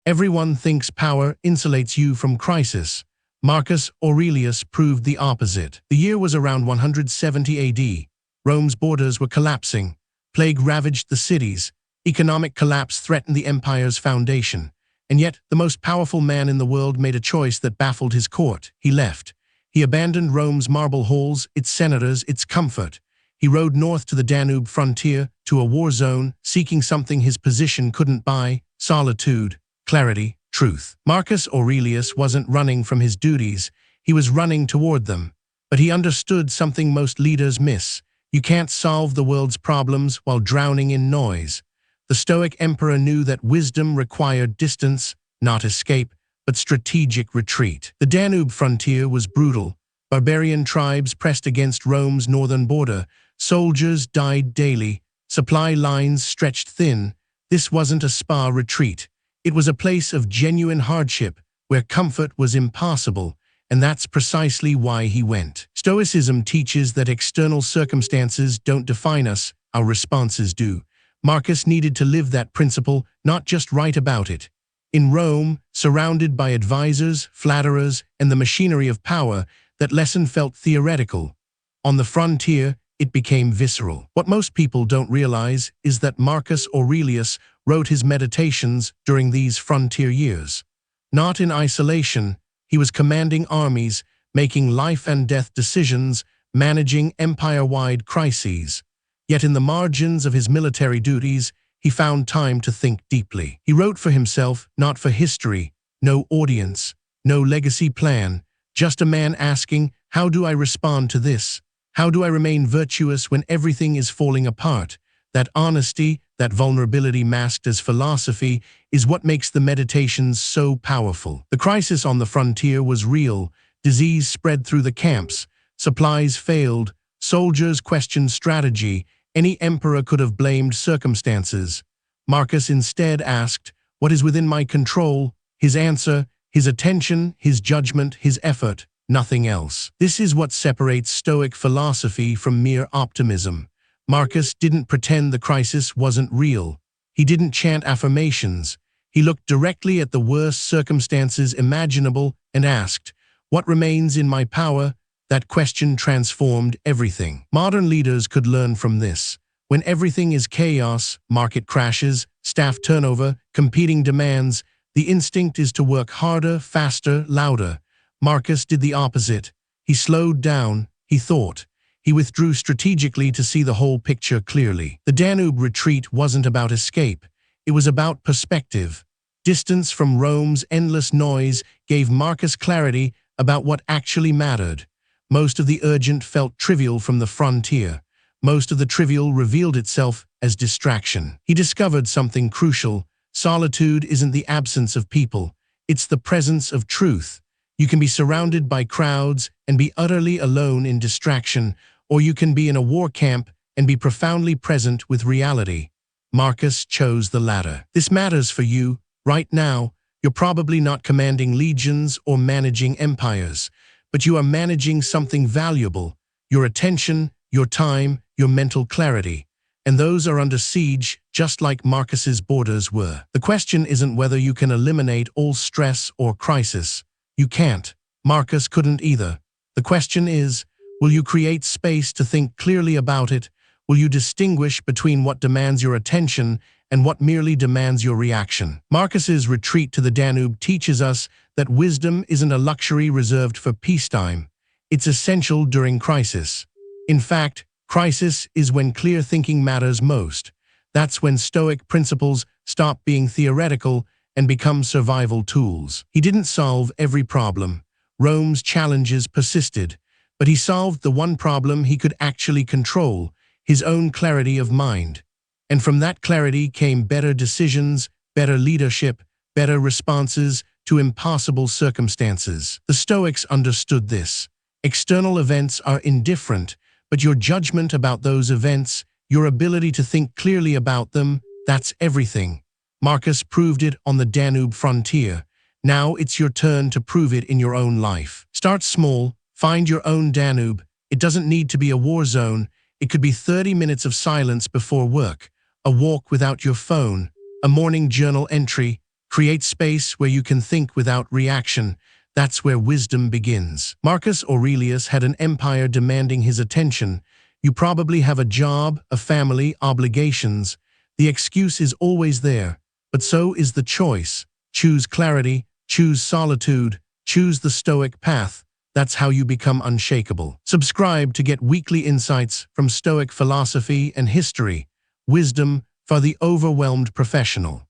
Everyone thinks power insulates you from crisis. Marcus Aurelius proved the opposite. The year was around 170 AD. Rome's borders were collapsing. Plague ravaged the cities. Economic collapse threatened the empire's foundation. And yet, the most powerful man in the world made a choice that baffled his court. He left. He abandoned Rome's marble halls, its senators, its comfort. He rode north to the Danube frontier, to a war zone, seeking something his position couldn't buy: solitude, clarity, truth. Marcus Aurelius wasn't running from his duties, he was running toward them. But he understood something most leaders miss. You can't solve the world's problems while drowning in noise. The Stoic emperor knew that wisdom required distance, not escape, but strategic retreat. The Danube frontier was brutal. Barbarian tribes pressed against Rome's northern border. Soldiers died daily. Supply lines stretched thin. This wasn't a spa retreat. It was a place of genuine hardship, where comfort was impossible, and that's precisely why he went. Stoicism teaches that external circumstances don't define us, our responses do. Marcus needed to live that principle, not just write about it. In Rome, surrounded by advisors, flatterers, and the machinery of power, that lesson felt theoretical. On the frontier, it became visceral. What most people don't realize is that Marcus Aurelius wrote his meditations during these frontier years. Not in isolation, he was commanding armies, making life and death decisions, managing empire-wide crises. Yet in the margins of his military duties, he found time to think deeply. He wrote for himself, not for history. No audience, no legacy plan, just a man asking, how do I respond to this? How do I remain virtuous when everything is falling apart? That honesty, that vulnerability masked as philosophy, is what makes the meditations so powerful. The crisis on the frontier was real. Disease spread through the camps. Supplies failed. Soldiers questioned strategy. Any emperor could have blamed circumstances. Marcus instead asked, what is within my control? His answer, his attention, his judgment, his effort, nothing else. This is what separates Stoic philosophy from mere optimism. Marcus didn't pretend the crisis wasn't real. He didn't chant affirmations. He looked directly at the worst circumstances imaginable and asked, what remains in my power? That question transformed everything. Modern leaders could learn from this. When everything is chaos, market crashes, staff turnover, competing demands, the instinct is to work harder, faster, louder. Marcus did the opposite. He slowed down, he thought. He withdrew strategically to see the whole picture clearly. The Danube retreat wasn't about escape. It was about perspective. Distance from Rome's endless noise gave Marcus clarity about what actually mattered. Most of the urgent felt trivial from the frontier. Most of the trivial revealed itself as distraction. He discovered something crucial. Solitude isn't the absence of people. It's the presence of truth. You can be surrounded by crowds and be utterly alone in distraction, or you can be in a war camp and be profoundly present with reality. Marcus chose the latter. This matters for you. Right now, you're probably not commanding legions or managing empires, but you are managing something valuable: your attention, your time, your mental clarity. And those are under siege, just like Marcus's borders were. The question isn't whether you can eliminate all stress or crisis. You can't. Marcus couldn't either. The question is, will you create space to think clearly about it? Will you distinguish between what demands your attention and what merely demands your reaction? Marcus's retreat to the Danube teaches us that wisdom isn't a luxury reserved for peacetime. It's essential during crisis. In fact, crisis is when clear thinking matters most. That's when Stoic principles stop being theoretical and become survival tools. He didn't solve every problem. Rome's challenges persisted, but he solved the one problem he could actually control: his own clarity of mind. And from that clarity came better decisions, better leadership, better responses to impossible circumstances. The Stoics understood this. External events are indifferent, but your judgment about those events, your ability to think clearly about them, that's everything. Marcus proved it on the Danube frontier. Now it's your turn to prove it in your own life. Start small, find your own Danube. It doesn't need to be a war zone. It could be 30 minutes of silence before work, a walk without your phone, a morning journal entry. Create space where you can think without reaction. That's where wisdom begins. Marcus Aurelius had an empire demanding his attention. You probably have a job, a family, obligations. The excuse is always there, but so is the choice. Choose clarity, choose solitude, choose the Stoic path. That's how you become unshakable. Subscribe to get weekly insights from Stoic philosophy and history. Wisdom for the overwhelmed professional.